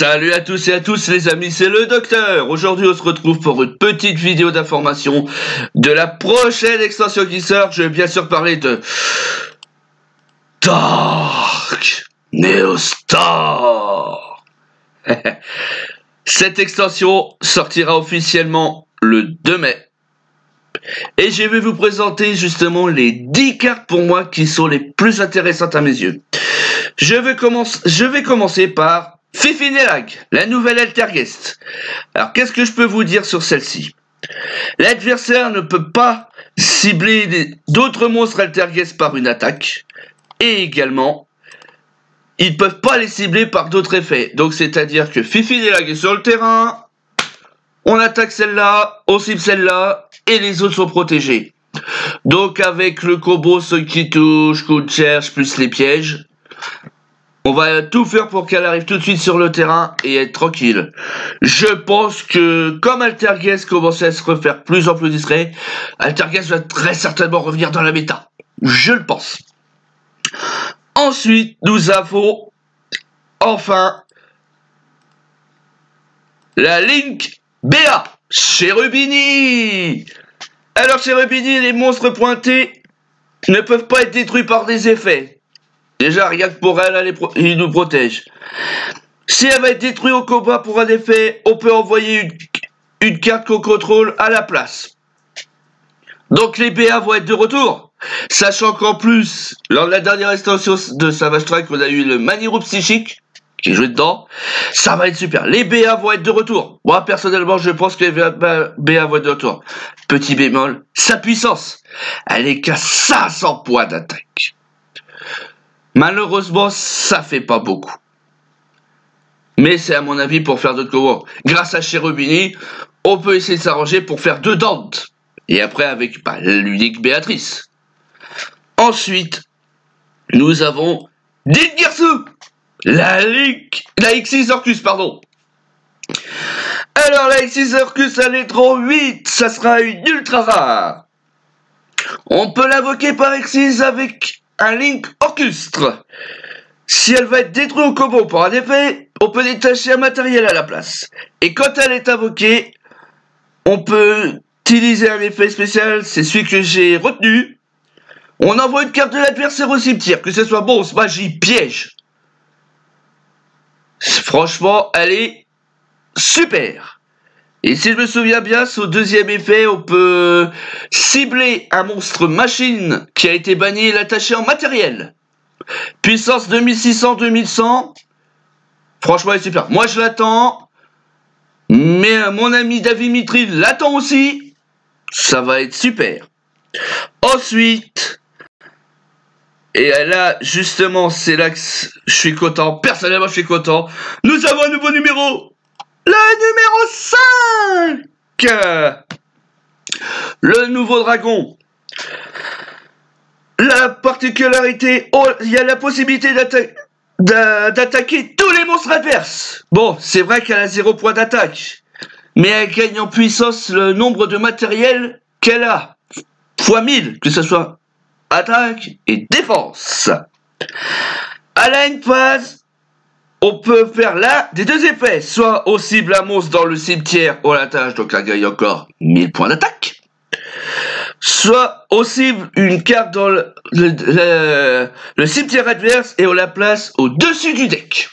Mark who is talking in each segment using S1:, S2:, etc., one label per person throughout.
S1: Salut à tous et à tous les amis, c'est le docteur. Aujourd'hui on se retrouve pour une petite vidéo d'information de la prochaine extension qui sort. Je vais bien sûr parler de Dark Neostar. Cette extension sortira officiellement le 2 mai. Et je vais vous présenter justement les 10 cartes pour moi qui sont les plus intéressantes à mes yeux. Je vais commencer par Fifinelag, la nouvelle Altergeist. Alors qu'est-ce que je peux vous dire sur celle-ci? L'adversaire ne peut pas cibler d'autres monstres Altergeist par une attaque. Et également, ils ne peuvent pas les cibler par d'autres effets. Donc c'est-à-dire que Fifinelag est sur le terrain, on attaque celle-là, on cible celle-là, et les autres sont protégés. Donc avec le combo ce qui touche, coup de cherche, plus les pièges, on va tout faire pour qu'elle arrive tout de suite sur le terrain et être tranquille. Je pense que comme Altergeist commence à se refaire plus en plus discret, Altergeist va très certainement revenir dans la méta. Je le pense. Ensuite, nous avons enfin la Link BA, Cherubini. Alors Cherubini, les monstres pointés ne peuvent pas être détruits par des effets. Déjà, rien que pour elle, il nous protège. Si elle va être détruite au combat pour un effet, on peut envoyer une carte qu'on contrôle à la place. Donc les BA vont être de retour. Sachant qu'en plus, lors de la dernière extension de Savage Strike, on a eu le Maniru Psychique qui jouait dedans. Ça va être super. Les BA vont être de retour. Moi, personnellement, je pense que les BA vont être de retour. Petit bémol, sa puissance, elle est qu'à 500 points d'attaque. Malheureusement, ça fait pas beaucoup. Mais c'est à mon avis pour faire d'autres combos. Grâce à Cherubini, on peut essayer de s'arranger pour faire 2 Dante. Et après avec l'unique Béatrice. Ensuite, nous avons Dingirsu, la Xyz Orcus, pardon. Alors la Xyz Orcus à l'étron 8, ça sera une ultra rare. On peut l'invoquer par Xyz avec un Link Orchestre. Si elle va être détruite au combo pour un effet, on peut détacher un matériel à la place. Et quand elle est invoquée, on peut utiliser un effet spécial, c'est celui que j'ai retenu. On envoie une carte de l'adversaire au cimetière, que ce soit monstre, magie, piège. Franchement, elle est super. Et si je me souviens bien, au deuxième effet, on peut cibler un monstre machine qui a été banni et l'attacher en matériel. Puissance 2600-2100. Franchement, elle est super. Moi, je l'attends. Mais mon ami David Mitri l'attend aussi. Ça va être super. Ensuite, et là, justement, c'est là que je suis content. Personnellement, je suis content. Nous avons un nouveau numéro. Le numéro 5. Le nouveau dragon. La particularité, il y a la possibilité d'attaquer tous les monstres adverses. Bon, c'est vrai qu'elle a 0 point d'attaque. Mais elle gagne en puissance le nombre de matériel qu'elle a. Fois 1000, que ce soit attaque et défense. À la end phase, on peut faire là des 2 effets. Soit on cible un monstre dans le cimetière, on l'attache, donc elle gagne encore 1000 points d'attaque. Soit on cible une carte dans le cimetière adverse et on la place au-dessus du deck.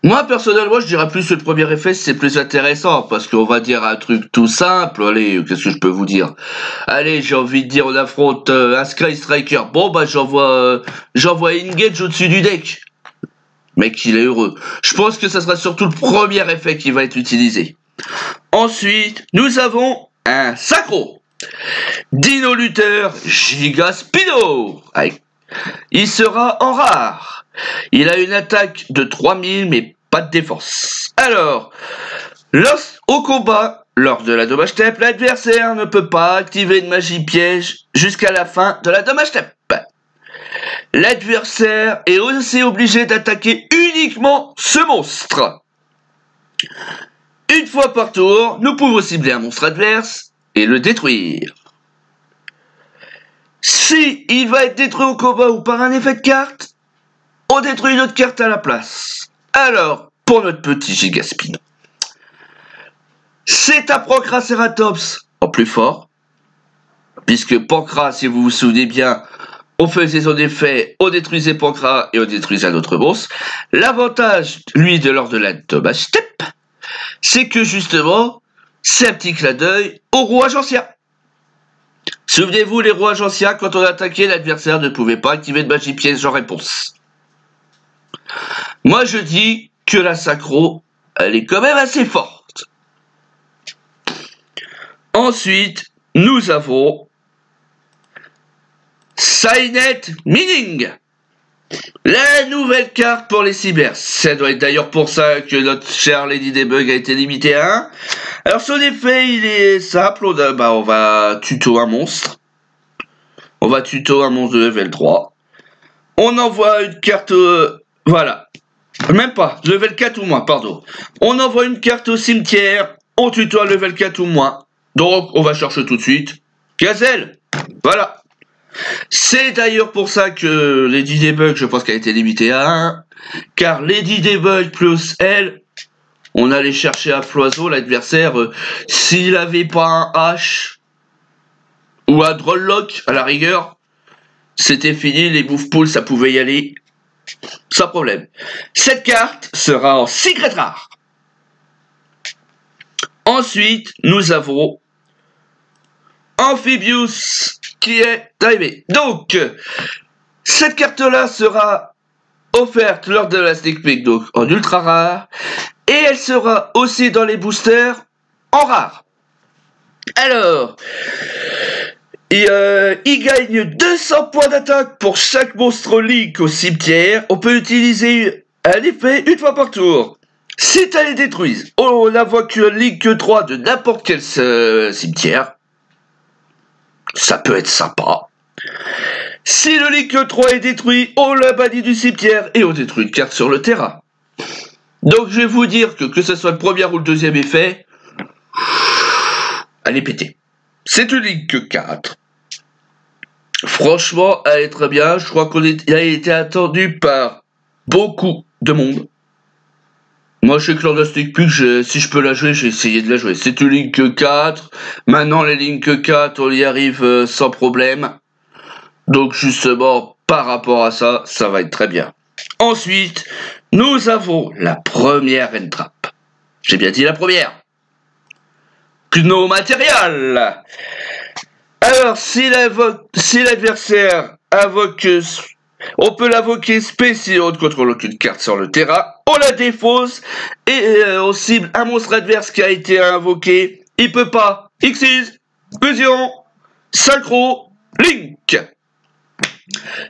S1: Moi, personnellement, je dirais plus le premier effet, c'est plus intéressant, parce qu'on va dire un truc tout simple. Allez, qu'est-ce que je peux vous dire? Allez, j'ai envie de dire, on affronte un Sky Striker. Bon, bah, j'envoie Engage au-dessus du deck. Mec, il est heureux. Je pense que ça sera surtout le premier effet qui va être utilisé. Ensuite, nous avons un Sacro. Dino Luther Giga Speedo. Il sera en rare. Il a une attaque de 3000, mais pas de défense. Alors, au combat, lors de la dommage step, l'adversaire ne peut pas activer une magie piège jusqu'à la fin de la dommage step. L'adversaire est aussi obligé d'attaquer uniquement ce monstre. Une fois par tour, nous pouvons cibler un monstre adverse et le détruire. Si il va être détruit au combat ou par un effet de carte, on détruit une autre carte à la place. Alors, pour notre petit Gigaspin, c'est un Procraceratops en plus fort, puisque Pancra, si vous vous souvenez bien, on faisait son effet, on détruisait Pancra et on détruisait un autre monstre. L'avantage, lui, de l'ordre de la Dommage Step, c'est que justement, c'est un petit clin d'œil aux rouages anciens. Souvenez-vous, les rouages anciens, quand on attaquait, l'adversaire ne pouvait pas activer de magie piège en réponse. Moi, je dis que la Synchro, elle est quand même assez forte. Ensuite, nous avons Signet Meaning, la nouvelle carte pour les cybers. Ça doit être d'ailleurs pour ça que notre cher Lady Debug a été limité à 1. Alors son effet, il est simple. On va tuto un monstre. On va tuto un monstre de level 3. On envoie une carte... voilà. Même pas. Level 4 ou moins, pardon. On envoie une carte au cimetière. On tuto un level 4 ou moins. Donc, on va chercher tout de suite. Gazelle. Voilà. C'est d'ailleurs pour ça que Lady Debug, je pense qu'elle a été limitée à 1. Car Lady Debug plus elle, on allait chercher à Floiseau l'adversaire. S'il n'avait pas un H ou un Drolllock à la rigueur, c'était fini. Les move pools, ça pouvait y aller sans problème. Cette carte sera en secret rare. Ensuite, nous avons Amphibious qui est arrivé. Donc, cette carte-là sera offerte lors de la sneak peek, donc en ultra rare, et elle sera aussi dans les boosters en rare. Alors, il gagne 200 points d'attaque pour chaque monstre Link au cimetière. On peut utiliser un effet une fois par tour. Si tu les détruises, on invoque un Link 3 de n'importe quel cimetière. Ça peut être sympa. Si le Link 3 est détruit, on la bannit du cimetière et on détruit une carte sur le terrain. Donc je vais vous dire que ce soit le premier ou le deuxième effet, elle est pétée. C'est une Link 4. Franchement, elle est très bien. Je crois qu'elle a été attendue par beaucoup de monde. Moi, je sais que lors de la sneak peek, si je peux la jouer, j'ai essayé de la jouer. C'est une Link 4. Maintenant, les Link 4, on y arrive sans problème. Donc, justement, par rapport à ça, ça va être très bien. Ensuite, nous avons la première entrap. J'ai bien dit la première. Gno matériel. Alors, si l'adversaire invoque... On peut l'invoquer spécial, on ne contrôle aucune carte sur le terrain, on la défausse, et on cible un monstre adverse qui a été invoqué, il peut pas, Xyz, Fusion, Synchro, Link.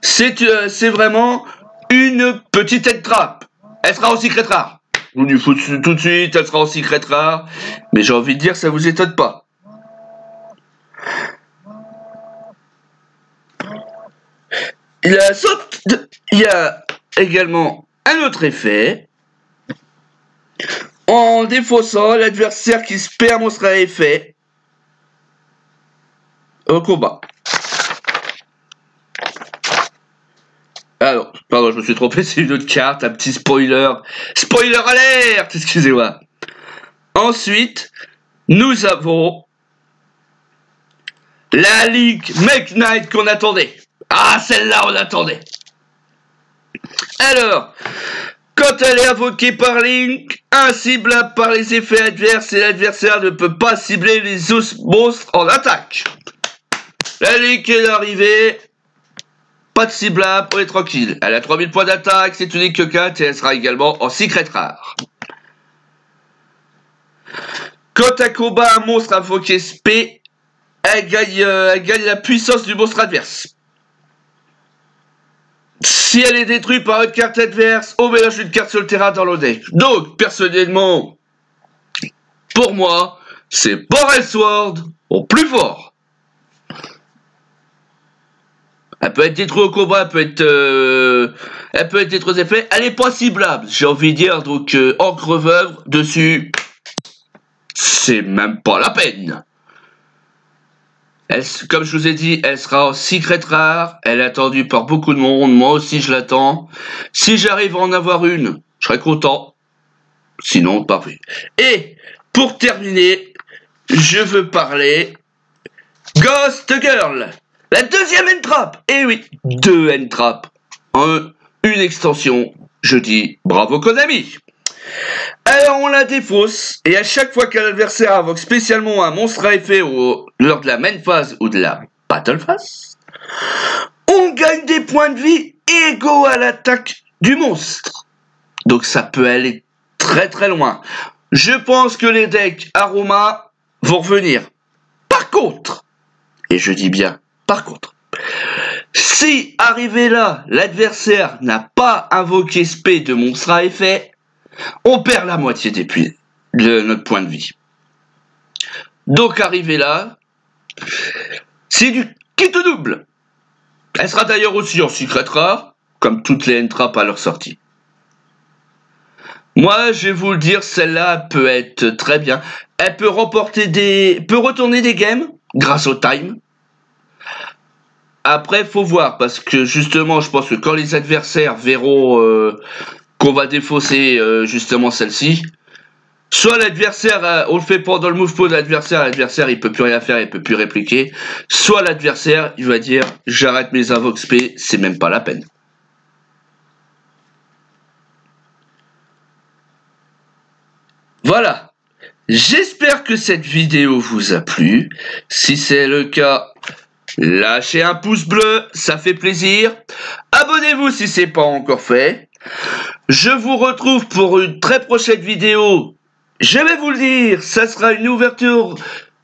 S1: C'est vraiment une petite entrap. Elle sera en secret rare. Je vous dis tout de suite, elle sera en secret rare, mais j'ai envie de dire, ça vous étonne pas. Il y a également un autre effet. En défaussant l'adversaire qui se perd monstre à effet au combat. Alors, pardon, je me suis trompé, c'est une autre carte, un petit spoiler. Spoiler alert, excusez-moi. Ensuite, nous avons la Link Make Knight qu'on attendait. Ah, celle-là, on l'attendait. Alors, quand elle est invoquée par Link, inciblable par les effets adverses et l'adversaire ne peut pas cibler les os monstres en attaque. La Link est arrivée. Pas de ciblable, on est tranquille. Elle a 3000 points d'attaque, c'est une Link 4 et elle sera également en secret rare. Quand un combat un monstre invoqué SP, elle gagne la puissance du monstre adverse. Si elle est détruite par une carte adverse, on mélange une carte sur le terrain dans le deck. Donc, personnellement, pour moi, c'est Borel Sword au plus fort. Elle peut être détruite au combat, elle peut être détruite aux effets. Elle est pas ciblable, j'ai envie de dire. Donc, encre veuve dessus, c'est même pas la peine. Comme je vous ai dit, elle sera en secret rare. Elle est attendue par beaucoup de monde. Moi aussi, je l'attends. Si j'arrive à en avoir une, je serai content. Sinon, parfait. Et pour terminer, je veux parler Ghost Girl, la deuxième N-Trap. Eh oui, 2 N-Trap. Une extension. Je dis bravo Konami. Alors on la défausse, et à chaque fois qu'un adversaire invoque spécialement un monstre à effet lors de la main phase ou de la battle phase, on gagne des points de vie égaux à l'attaque du monstre. Donc ça peut aller très très loin. Je pense que les decks Aroma vont revenir. Par contre, et je dis bien par contre, si arrivé là, l'adversaire n'a pas invoqué spé de monstre à effet, on perd la moitié de notre point de vie. Donc arrivé là, c'est du kit double. Elle sera d'ailleurs aussi en secret rare, comme toutes les N-Trap à leur sortie. Moi, je vais vous le dire, celle-là peut être très bien. Elle peut retourner des games grâce au time. Après, faut voir, parce que justement, je pense que quand les adversaires verront qu'on va défausser justement celle-ci, soit l'adversaire, on le fait pendant le move pot de l'adversaire il peut plus rien faire, il peut plus répliquer, soit l'adversaire il va dire j'arrête mes invoques spé, c'est même pas la peine. Voilà, j'espère que cette vidéo vous a plu. Si c'est le cas, lâchez un pouce bleu, ça fait plaisir. Abonnez-vous si c'est pas encore fait. Je vous retrouve pour une très prochaine vidéo. Je vais vous le dire, ça sera une ouverture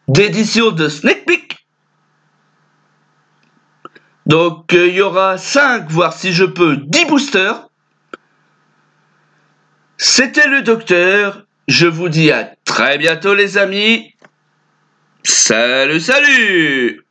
S1: d'édition de Sneak Peek. Donc il y aura 5, voire si je peux, 10 boosters. C'était le docteur. Je vous dis à très bientôt les amis. Salut, salut!